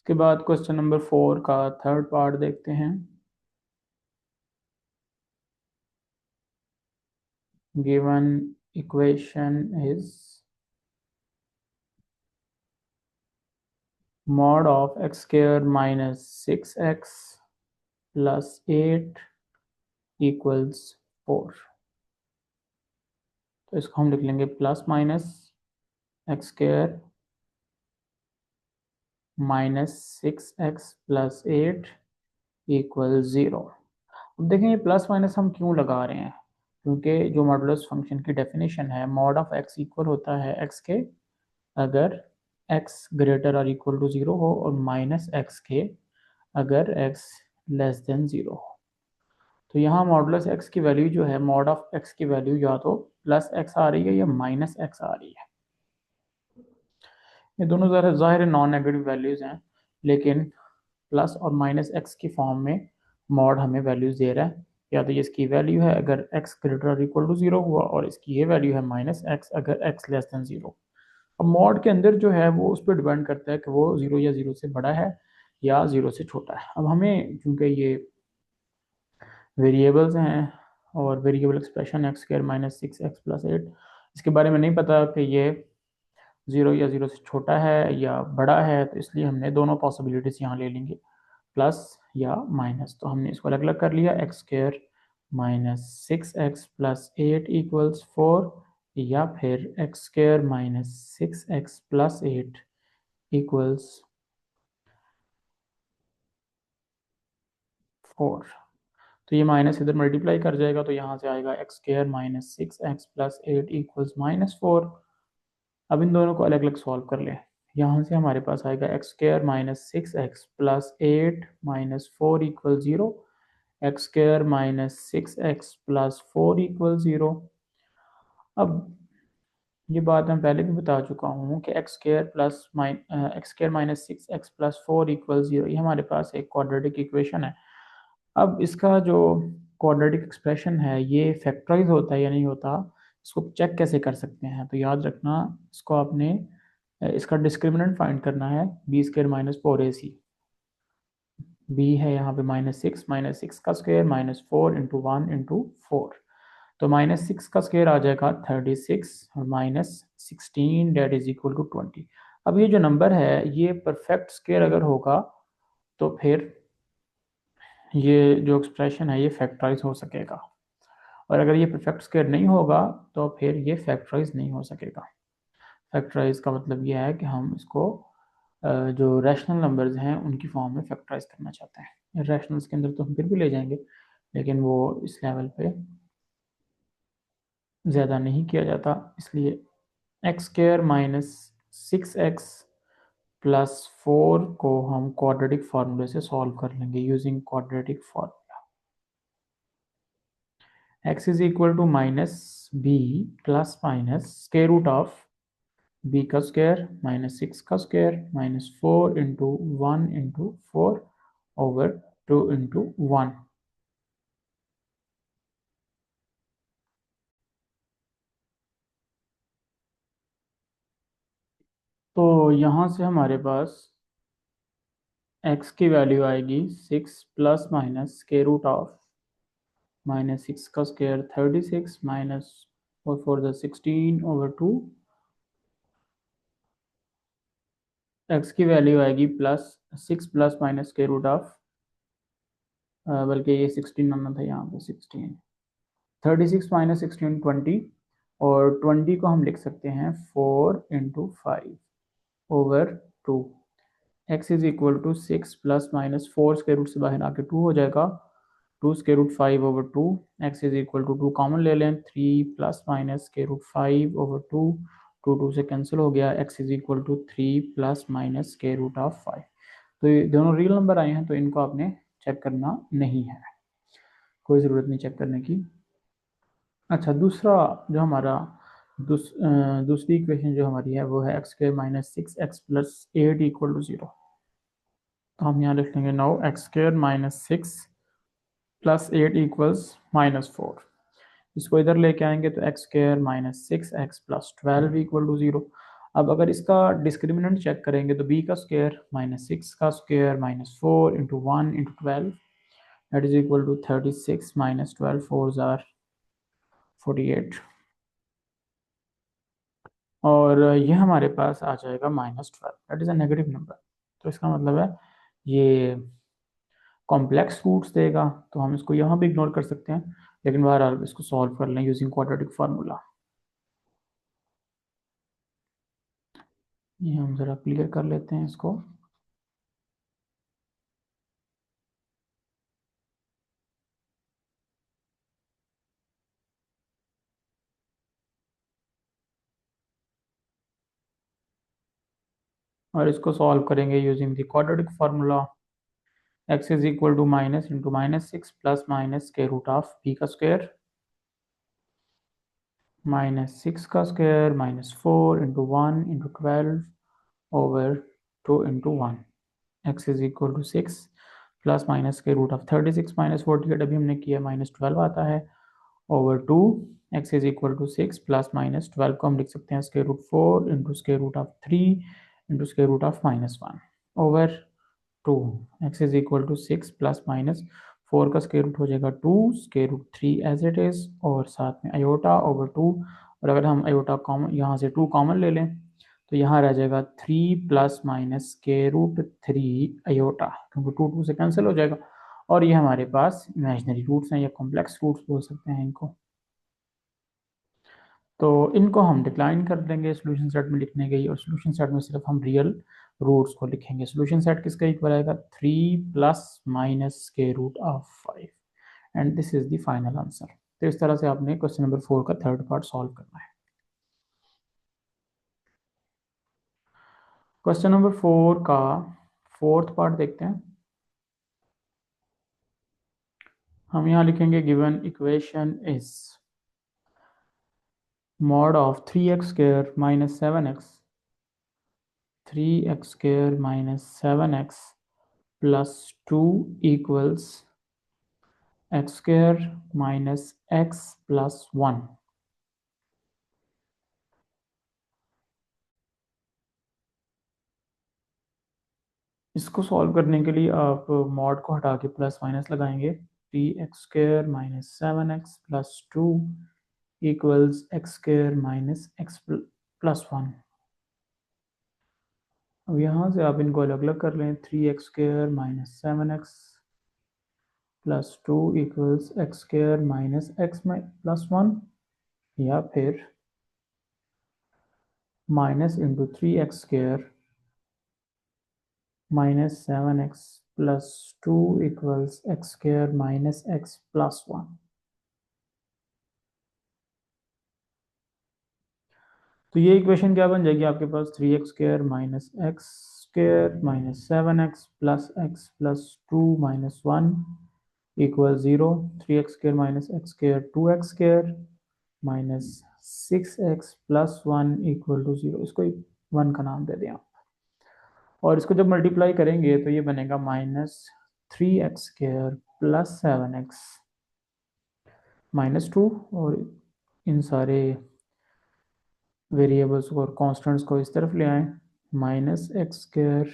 उसके बाद question number 4 का थर्ड पार्ट देखते हैं। Given equation is mod of x square minus 6x plus 8 equals 4। तो इसको हम लिख लेंगे plus minus x square minus 6x plus 8 equal 0। अब देखें ये प्लस माइनस हम क्यों लगा रहे हैं, क्योंकि जो मॉडुलस फंक्शन की डेफिनेशन है मॉड ऑफ एक्स इक्वल होता है एक्स के अगर एक्स ग्रेटर और इक्वल टू 0 हो और माइनस एक्स के अगर एक्स लेस देन 0 हो। तो यहाँ मॉडुलस एक्स की वैल्यू जो है मॉड ऑफ एक्स की वैल्यू या तो प्लस एक्स आ रही है या माइनस एक्स आ रही है। ये दोनों ज़ाहिर नॉन नेगेटिव वैल्यूज़ हैं, लेकिन प्लस और माइनस एक्स की फॉर्म में मॉड हमें वैल्यूज़ दे रहा है। या तो ये इसकी वैल्यू है अगर एक्स ग्रेटर और इक्वल टू 0 हुआ और इसकी ये वैल्यू है माइनस एक्स अगर एक्स लेस देन 0। अब मॉड के अंदर जो है वो उस पर डिपेंड करता है कि वो 0 या 0 से बड़ा है या 0 से छोटा है। अब हमें क्योंकि ये वेरिएबल्स हैं और variable expression x square minus 6x plus 8 इसके बारे में नहीं पता कि ये 0 या 0 से छोटा है या बड़ा है, तो इसलिए हमने दोनों पॉसिबिलिटीज़ यहाँ ले लेंगे, प्लस या माइनस। तो हमने इसको अलग अलग कर लिया, x square minus 6x plus 8 equals 4 या फिर x square minus 6x plus 8 equals 4। तो ये माइनस इधर मल्टीप्लाई कर जाएगा तो यहाँ से आएगा x square minus 6x plus 8 equals -4। अब इन दोनों को अलग अलग सॉल्व कर लें। यहाँ से हमारे पास आएगा x square minus 6x plus 8 minus 4 equal 0। X square minus 6x plus 4 equal 0। अब ये बात मैं पहले भी बता चुका हूँ कि x square minus 6x plus 4 equal 0 ये हमारे पास एक क्वाड्रेटिक इक्वेशन है। अब इसका जो क्वाड्रेटिक एक्सप्रेशन है ये फैक्टराइज होता है या नहीं होता, इसको चेक कैसे कर सकते हैं। तो याद रखना इसको आपने इसका डिस्क्रिमिनेंट फाइंड करना है B square minus 4ac। B है यहाँ पे माइनस सिक्स का स्क्वायर माइनस 4 इंटू 1 इंटू 4। तो माइनस 6 का स्क्वायर आ जाएगा 36 और minus 16 that is equal to 20। अब ये जो नंबर है ये परफेक्ट स्क्वायर अगर होगा तो फिर ये जो एक्सप्रेशन है ये फैक्टराइज हो सकेगा, और अगर ये परफेक्ट स्क्वायर नहीं होगा तो फिर ये फैक्टराइज नहीं हो सकेगा। फैक्टराइज का मतलब ये है कि हम इसको जो रैशनल नंबर्स हैं उनकी फॉर्म में फैक्टराइज करना चाहते हैं। रैशनल्स के अंदर तो हम फिर भी ले जाएंगे, लेकिन वो इस लेवल पे ज़्यादा नहीं किया जाता, इसलिए x square minus 6x plus 4 को हम क्वाड्रेटिक फार्मूले से सॉल्व कर लेंगे using quadratic formula. x is equal to minus B plus minus square root of b का स्क्वायर माइनस 6 का square minus 4 into 1 into 4 over 2 into 1। तो यहाँ से हमारे पास x की वैल्यू आएगी 6 plus minus square root of minus 6 का square 36 minus 4 four the 16 over 2। x की वैल्यू आएगी plus 6 plus minus square root of, बल्कि ये 16 आना था यहाँ पे 16, 36 माइनस 16 20, और 20 को हम लिख सकते हैं 4 into 5 over 2। X is equal to 6 plus minus 4 square root से बाहर आके 2 हो जाएगा, 2 square root 5 over 2। X is equal to 2 common ले लें, 3 plus minus square root 5 over 2, 2 से कैंसिल हो गया। X is equal to 3 plus minus square root of 5। तो ये दोनों रियल नंबर आए हैं तो इनको आपने चेक करना नहीं है, कोई ज़रूरत नहीं चेक करने की। अच्छा, दूसरा जो हमारा दूसरी इक्वेशन जो हमारी है वो है x square minus 6x plus 8 equal to 0। तो हम यहाँ लिख लेंगे now x square minus 6 plus 8 equals -4। इसको इधर लेके आएंगे तो x square minus 6x plus 12 equal to 0। अब अगर इसका डिस्क्रिमिनेंट चेक करेंगे तो b का स्क्वायर माइनस 6 का square minus 4 into 1 into 12 that is equal to 36 minus 12 fours are 48 और ये हमारे पास आ जाएगा -12 that is a negative number. तो इसका मतलब है ये कॉम्प्लेक्स रूट्स देगा, तो हम इसको यहाँ भी इग्नोर कर सकते हैं, लेकिन बहरहाल इसको सॉल्व कर लें यूजिंग क्वाड्रेटिक फार्मूला। ये हम ज़रा क्लियर कर लेते हैं इसको। और इसको सॉल्व करेंगे using the quadratic formula. x is equal to minus into minus 6 plus minus के रूट ऑफ b का स्क्वायर माइनस 6 का square minus 4 into 1 into 12 over 2 into 1। x is equal to 6 plus minus के root of 36 minus 48 अभी हमने किया -12 आता है over 2। x is equal to 6 plus minus 12 को हम लिख सकते हैं square root 4 into square root of 3 into square root of -1 over 2। x is equal to 6 plus minus 4 का स्क्वायर रूट हो जाएगा 2 square root 3 as it is और साथ में अयोटा ओवर 2। और अगर हम अयोटा कॉमन यहाँ से 2 कॉमन ले लें तो यहाँ रह जाएगा 3 plus minus square root 3 iota, क्योंकि 2 से कैंसिल हो जाएगा। और ये हमारे पास इमेजिनरी रूट्स हैं या कॉम्प्लेक्स रूट्स बोल सकते हैं इनको। तो इनको हम डिक्लाइन कर देंगे सोल्यूशन सेट में लिखने गई, और सोल्यूशन सेट में सिर्फ हम रियल रूट्स को लिखेंगे। सोल्यूशन सेट किसका इक्वल आएगा 3 प्लस माइनस के root of 5 and this is the final answer. तो इस तरह से आपने क्वेश्चन नंबर 4 का थर्ड पार्ट सॉल्व करना है। क्वेश्चन नंबर 4 का फोर्थ पार्ट देखते हैं। हम यहाँ लिखेंगे given equation is mod of 3x square minus 7x 3x square minus 7x plus 2 equals x square minus x plus 1। इसको सॉल्व करने के लिए आप मॉड को हटा के प्लस माइनस लगाएंगे। 3x square minus 7x plus 2 equals x square minus x plus 1। अब यहाँ से आप इनको अलग अलग कर लें। 3x square minus 7x plus 2 equals x square minus x plus 1, या फिर minus into 3x square minus 7x plus 2 equals x square minus x plus 1। तो ये इक्वेशन क्या बन जाएगी आपके पास 3x square minus x square minus 7x plus x plus 2 minus 1 equal 0। 3x square minus x square 2x square minus 6x plus 1 equal to 0। इसको 1 का नाम दे दें आप, और इसको जब मल्टीप्लाई करेंगे तो ये बनेगा -3x square plus 7x minus 2, और इन सारे वेरिएबल्स को और कॉन्स्टेंट्स को इस तरफ ले आए -x square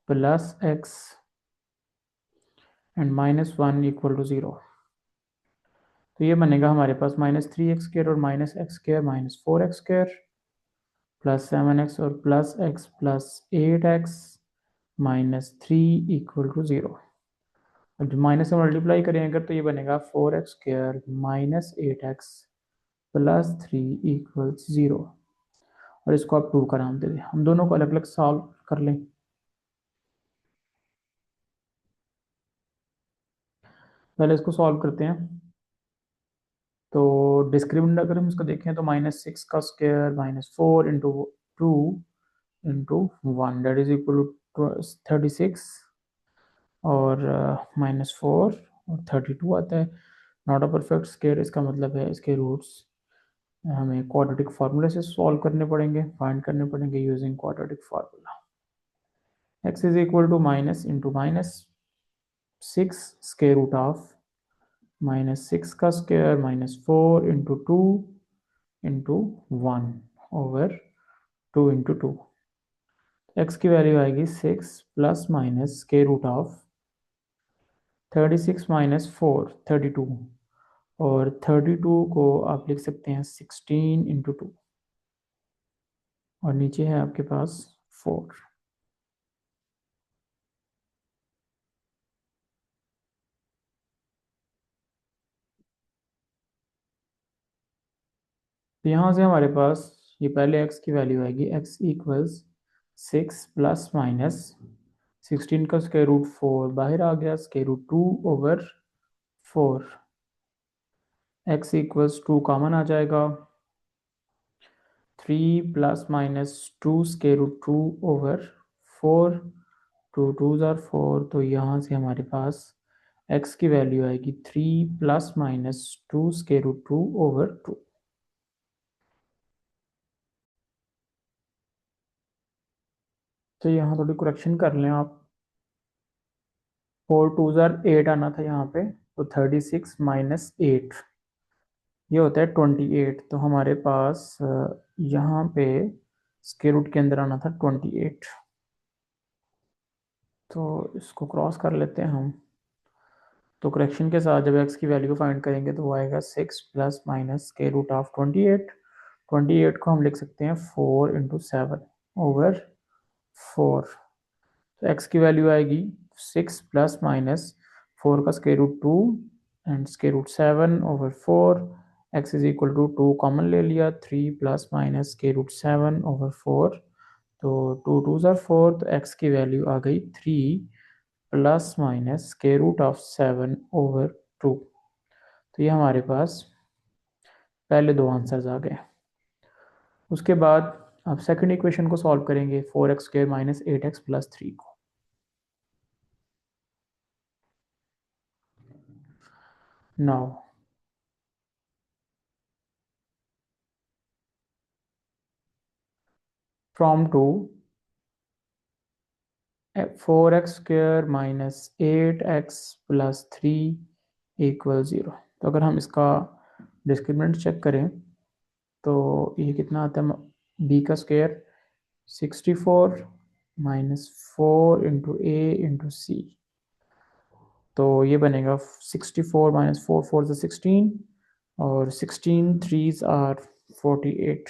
plus x and -1 equal to 0। तो ये बनेगा हमारे पास -3x स्क्वायर और -x square -4x square plus 7x और plus x plus 8x -3 equal to 0। और जो माइनस से मल्टीप्लाई करेंगे अगर तो ये बनेगा 4x square minus 8x plus 3 equals 0। और इसको आप 2 का नाम दे दें। हम दोनों को अलग अलग सॉल्व कर लें। पहले इसको सॉल्व करते हैं। तो डिस्क्रिमिनेंट अगर हम इसको देखें तो -6 का square -4 into 2 into 1 that is equal to 36 और -4 और 32 आता है। नॉट अ परफेक्ट स्क्वायर, इसका मतलब है इसके रूट्स हमें क्वाड्रेटिक फार्मूले से सॉल्व करने पड़ेंगे, फाइंड करने पड़ेंगे using quadratic formula. x is equal to minus into minus 6 square root of -6 का square -4 into 2 into 1 over 2 × 2। X की वैल्यू आएगी 6 प्लस माइनस के रूट ऑफ 36 माइनस 4 32, और 32 को आप लिख सकते हैं 16 × 2, और नीचे है आपके पास 4। तो यहाँ से हमारे पास ये पहले x की वैल्यू आएगी, x इक्वल्स 6 प्लस माइनस 16 का स्क्वायर रूट 4 बाहर आ गया, square root 2/4। x equals 2 common आ जाएगा, 3 प्लस माइनस 2 स्क्वायर रूट 2/4, 2 2 ज़ार 4। तो यहाँ से हमारे पास x की वैल्यू आएगी 3 प्लस माइनस 2 स्क्वायर रूट 2/2। तो यहाँ थोड़ी करेक्शन कर लें आप, 4 2 ज़ार 8 आना था यहाँ पे, तो 36 माइनस 8 ये होता है 28। तो हमारे पास यहाँ पे स्क्वायर रूट के अंदर आना था 28। तो इसको क्रॉस कर लेते हैं हम। तो करेक्शन के साथ जब x की वैल्यू फाइंड करेंगे तो वो आएगा 6 plus minus square root of 28। 28 को हम लिख सकते हैं 4 × 7/4। तो x की वैल्यू आएगी 6 प्लस माइनस 4 का square root 2 and square root 7/4। x is equal to 2 common ले लिया, 3 प्लस माइनस स्क्वायर रूट 7/4। तो 2 2 ज़ार 4, तो x की वैल्यू आ गई 3 plus minus square root of 7/2। तो ये हमारे पास पहले दो आंसर्स आ गए। उसके बाद आप सेकंड इक्वेशन को सॉल्व करेंगे, 4x² माइनस 8x प्लस 3 को। Now from to 4x² minus 8x plus 3 equal 0। तो अगर हम इसका डिस्क्रिमिनेंट चेक करें तो ये कितना आता है, b का स्क्वायर 64 माइनस 4 × a × c। तो ये बनेगा 64 माइनस 4 4 से 16, और 16 3s आर 48,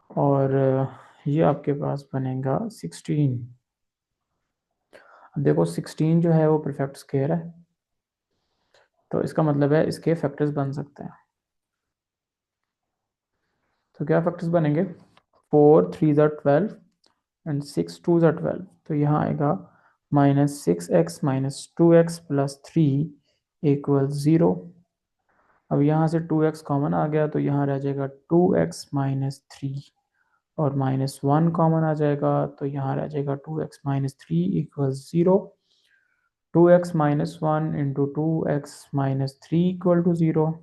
और ये आपके पास बनेगा 16। अब देखो 16 जो है वो परफेक्ट स्क्वायर है, तो इसका मतलब है इसके फैक्टर्स बन सकते हैं। तो क्या फैक्टर्स बनेंगे, 4 3s are 12 and 6 2s are 12। तो यहाँ आएगा minus 6x minus 2x plus 3 equal 0। अब यहाँ से 2x कॉमन आ गया, तो यहाँ रह जाएगा 2x माइनस 3, और माइनस 1 कॉमन आ जाएगा, तो यहाँ रह जाएगा 2x minus 3 equal 0। 2x minus 1 into 2x minus 3 equal to 0।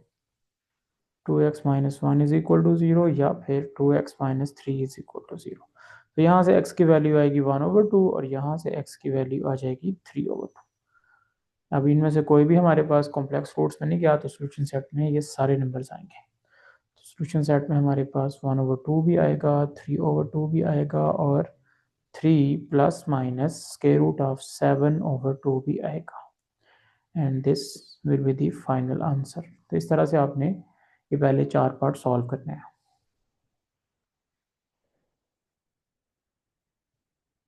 2x minus 1 is equal to 0, या फिर 2x minus 3 is equal to 0। तो यहाँ से x की वैल्यू आएगी 1/2, और यहाँ से x की वैल्यू आ जाएगी 3/2। अब इनमें से कोई भी हमारे पास कॉम्प्लेक्स रूट्स में नहीं गया, तो सोल्यूशन सेट में ये सारे नंबर्स आएंगे। तो सोल्यूशन सेट में हमारे पास 1/2 भी आएगा, 3/2 भी आएगा, और 3 plus minus square root of 7/2 भी आएगा, and this will be the final answer. तो इस तरह से आपने ये पहले 4 पार्ट सॉल्व करने हैं।